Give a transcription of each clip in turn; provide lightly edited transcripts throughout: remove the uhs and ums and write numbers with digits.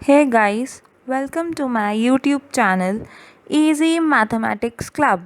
Hey guys, welcome to my YouTube channel Easy Mathematics Club.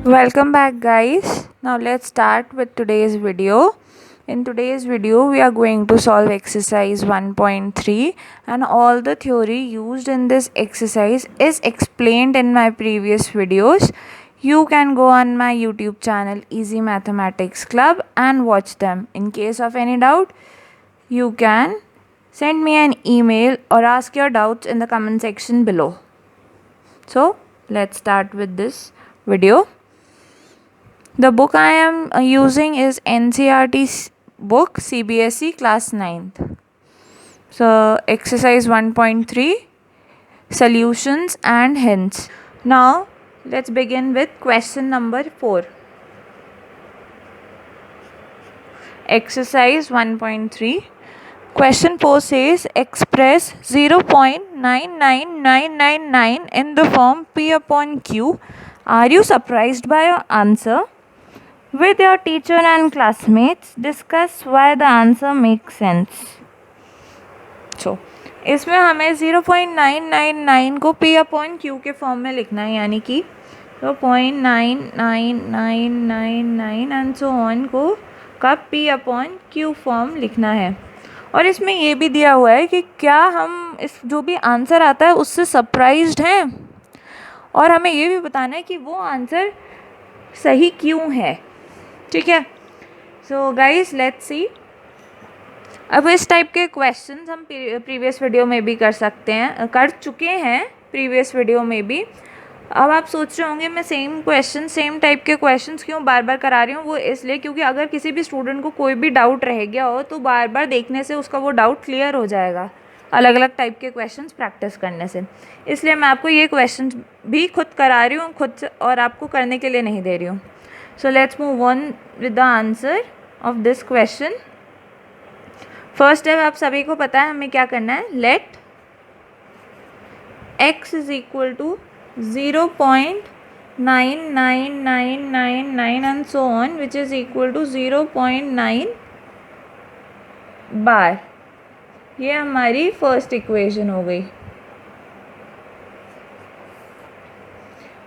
Welcome back guys. Now let's start with today's video. In today's video we are going to solve exercise 1.3 and all the theory used in this exercise is explained in my previous videos. You can go on my YouTube channel Easy Mathematics Club and watch them. In case of any doubt, you can send me an email or ask your doubts in the comment section below. So let's start with this video. The book I am using is NCERT's book CBSE class 9th. So exercise 1.3 solutions and hints. Now let's begin with question number 4. Exercise 1.3. Question 4 says express 0.99999 in the form P upon Q. Are you surprised by your answer? With your teacher and classmates, discuss why the answer makes sense. So, इसमें हमें 0.999 को P upon Q के form में लिखना है, यानी कि 0.99999 and so on को का P upon Q फॉर्म लिखना है. और इसमें ये भी दिया हुआ है कि क्या हम इस जो भी आंसर आता है उससे सरप्राइज्ड हैं, और हमें ये भी बताना है कि वो आंसर सही क्यों है. ठीक है. So guys let's see. अब इस टाइप के क्वेश्चंस हम प्रीवियस वीडियो में भी कर चुके हैं प्रीवियस वीडियो में भी. अब आप सोच रहे होंगे मैं सेम टाइप के क्वेश्चंस क्यों बार बार करा रही हूँ. वो इसलिए क्योंकि अगर किसी भी स्टूडेंट को कोई भी डाउट रह गया हो तो बार बार देखने से उसका वो डाउट क्लियर हो जाएगा, अलग अलग टाइप के क्वेश्चंस प्रैक्टिस करने से. इसलिए मैं आपको ये क्वेश्चंस भी खुद करा रही हूँ खुद से, और आपको करने के लिए नहीं दे रही हूँ. So let's move on with the answer of this question. First step आप सभी को पता है हमें क्या करना है. Let x is equal to 0.9999 and so on, which is equal to 0.9 बार. ये हमारी फर्स्ट इक्वेशन हो गई.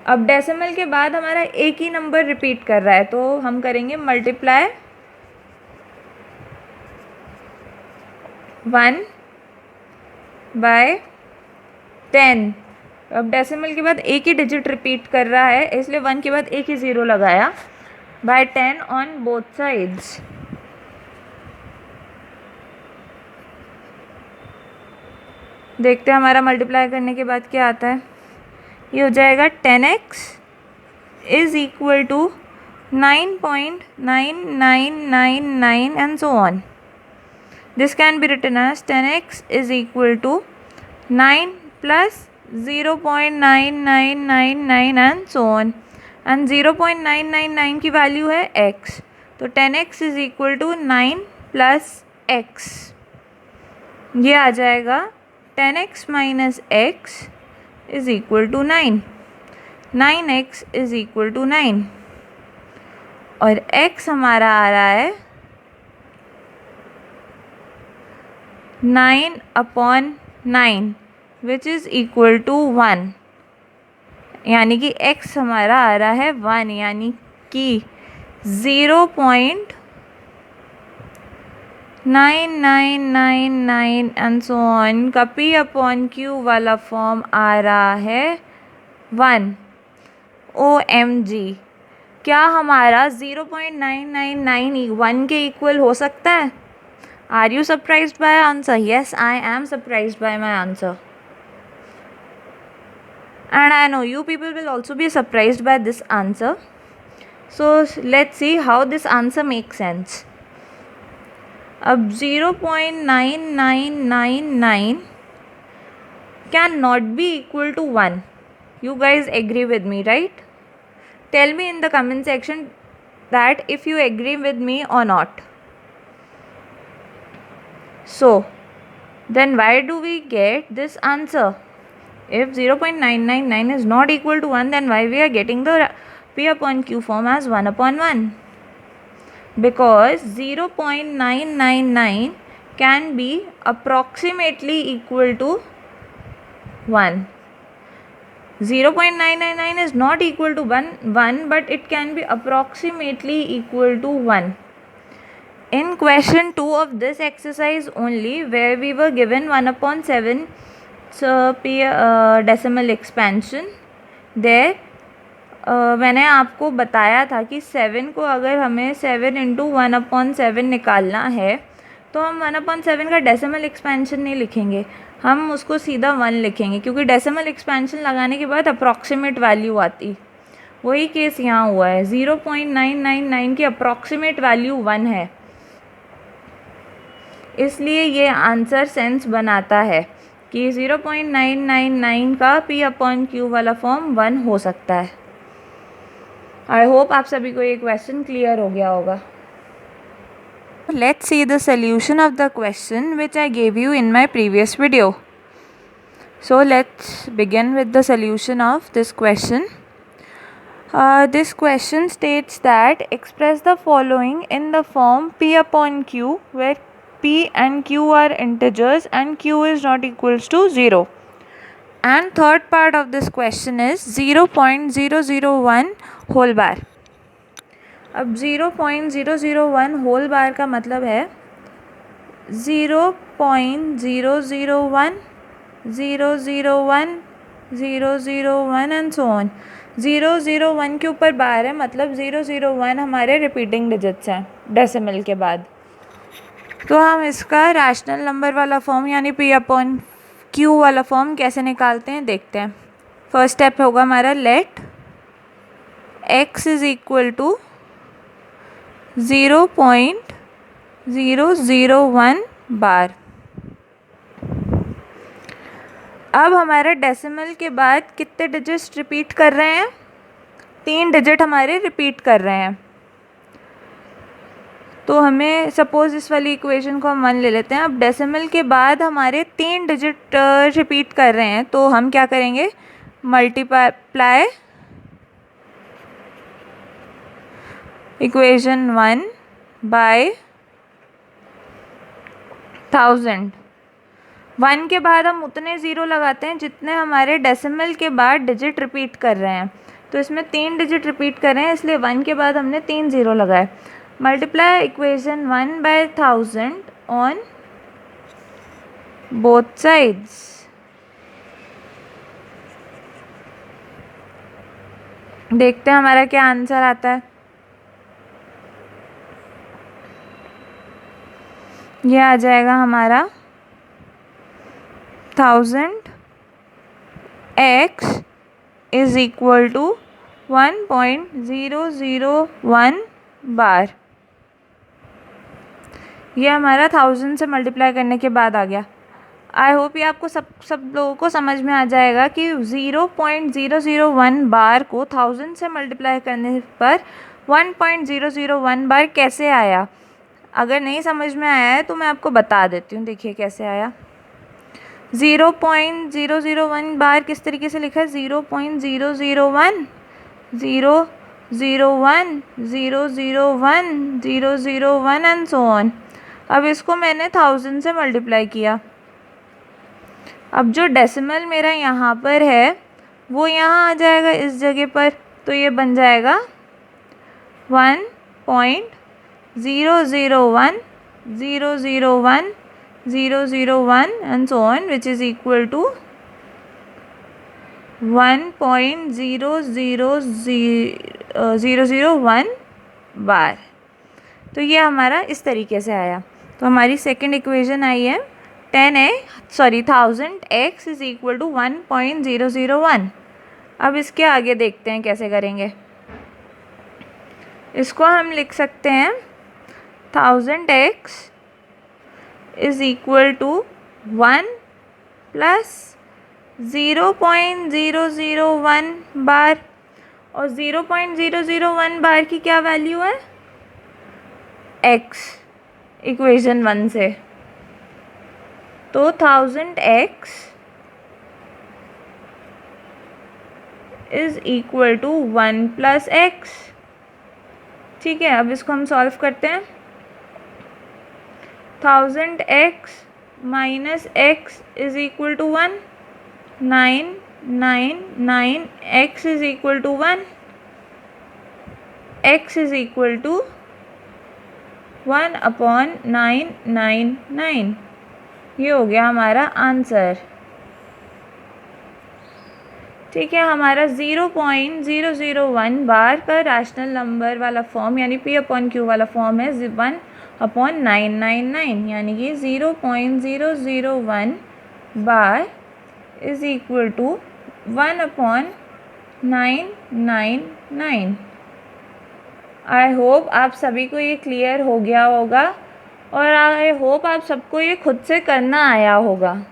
अब डेसिमल के बाद हमारा एक ही नंबर रिपीट कर रहा है, तो हम करेंगे मल्टीप्लाई 1 बाय 10. अब डेसिमल के बाद एक ही डिजिट रिपीट कर रहा है, इसलिए 1 के बाद एक ही ज़ीरो लगाया. By 10 on both sides. देखते हैं हमारा मल्टीप्लाई करने के बाद क्या आता है. ये हो जाएगा 10x is equal to 9.9999 and so on. This can be written as 10x is equal to 9 plus 0.9999 and so on. And 0.999 की वैल्यू है x, तो 10x is equal to 9 plus x. ये आ जाएगा 10x minus x is equal to 9. 9x is equal to 9 और x हमारा आ रहा है 9 upon 9 which is equal to 1, यानी कि x हमारा आ रहा है 1, यानी कि 0.9999 एंड सो ऑन का P अपॉन Q वाला फॉर्म आ रहा है 1. OMG, क्या हमारा 0.999 1 के इक्वल हो सकता है? Are you surprised by answer? Yes, I am surprised by my answer. And I know you people will also be surprised by this answer. So let's see how this answer makes sense. अब 0.9999 can not be equal to 1. You guys agree with me, right? Tell me in the comment section that if you agree with me or not. So then why do we get this answer? If 0.999 is not equal to 1, then why we are getting the P upon Q form as 1 upon 1? Because 0.999 can be approximately equal to 1. 0.999 is not equal to 1, but it can be approximately equal to 1. In question 2 of this exercise only, where we were given 1 upon 7 decimal expansion, there मैंने आपको बताया था कि 7 को अगर हमें 7 into 1 upon 7 निकालना है तो हम 1 अपॉन 7 का डेसिमल एक्सपेंशन नहीं लिखेंगे, हम उसको सीधा 1 लिखेंगे, क्योंकि डेसिमल एक्सपेंशन लगाने के बाद अप्रॉक्सीमेट वैल्यू आती। वही केस यहाँ हुआ है, 0.999 की अप्रॉक्सीमेट वैल्यू 1 है, इसलिए ये आंसर सेंस बनाता है कि 0.999 का P अपॉन Q वाला फॉर्म 1 हो सकता है। आई होप आप सभी को ये क्वेश्चन क्लियर हो गया होगा। Let's see the solution of the question which I gave you in my previous video. So let's begin with the solution of this question. This question states that express the following in the form P upon Q, where P and Q are integers and Q is not equals to 0. And third part of this question is 0.001 whole bar. अब 0.001 whole bar का मतलब है 0.001, 001, 001 and so on. 001 के ऊपर बार है, मतलब 001 हमारे repeating digits हैं डेसिमल के बाद। तो हम इसका रैशनल नंबर वाला फॉर्म यानी P अपॉन Q वाला फॉर्म कैसे निकालते हैं देखते हैं। फर्स्ट स्टेप होगा हमारा let x is equal to 0.001 bar. अब हमारा डेसिमल के बाद कितने डिजिट्स रिपीट कर रहे हैं? 3 डिजिट हमारे रिपीट कर रहे हैं। तो हमें सपोज इस वाली इक्वेशन को हम 1 ले लेते हैं। अब डेसिमल के बाद हमारे 3 डिजिट रिपीट कर रहे हैं, तो हम क्या करेंगे, मल्टीप्लाई इक्वेशन 1 बाय 1000। 1 के बाद हम उतने ज़ीरो लगाते हैं जितने हमारे डेसिमल के बाद डिजिट रिपीट कर रहे हैं। तो इसमें 3 डिजिट रिपीट कर रहे हैं, इसलिए 1 के बाद हमने 3 ज़ीरो लगाए। Multiply equation 1 by 1000 on both sides. देखते हैं हमारा क्या आंसर आता है। ये आ जाएगा हमारा 1000x इज इक्वल टू 1.001 बार। ये हमारा 1000 से मल्टीप्लाई करने के बाद आ गया। आई होप ये आपको सब लोगों को समझ में आ जाएगा कि 0.001 बार को 1000 से मल्टीप्लाई करने पर 1.001 बार कैसे आया। अगर नहीं समझ में आया है तो मैं आपको बता देती हूँ, देखिए कैसे आया। 0.001 बार किस तरीके से लिखा है, 0.001, 001, 001, 001 एंड सो ऑन। अब इसको मैंने 1000 से मल्टीप्लाई किया। अब जो डेसिमल मेरा यहाँ पर है वो यहाँ आ जाएगा इस जगह पर, तो ये बन जाएगा 1.001, 001, 001 and so on, which is equal to 1.00001 बार। तो ये हमारा इस तरीके से आया। तो हमारी सेकंड इक्वेशन आई है 1000x इज इक्वल टू 1.001। अब इसके आगे देखते हैं कैसे करेंगे। इसको हम लिख सकते हैं 1000x is equal to 1 plus 0.001 bar. और 0.001 बार की क्या वैल्यू है, x इक्वेशन 1 से। तो 1000x is equal to 1 plus x. ठीक है, अब इसको हम सॉल्व करते हैं। 1000x minus x is equal to 1, 999 x is equal to 1, x is equal to 1/999। ये हो गया हमारा आंसर। ठीक है, हमारा 0.001 बार का रैशनल नंबर वाला फॉर्म यानी P/Q वाला फॉर्म है 1/999, यानी कि 0.001 bar is equal to 1/999। I hope आप सभी को ये क्लियर हो गया होगा और आई होप आप सबको ये खुद से करना आया होगा।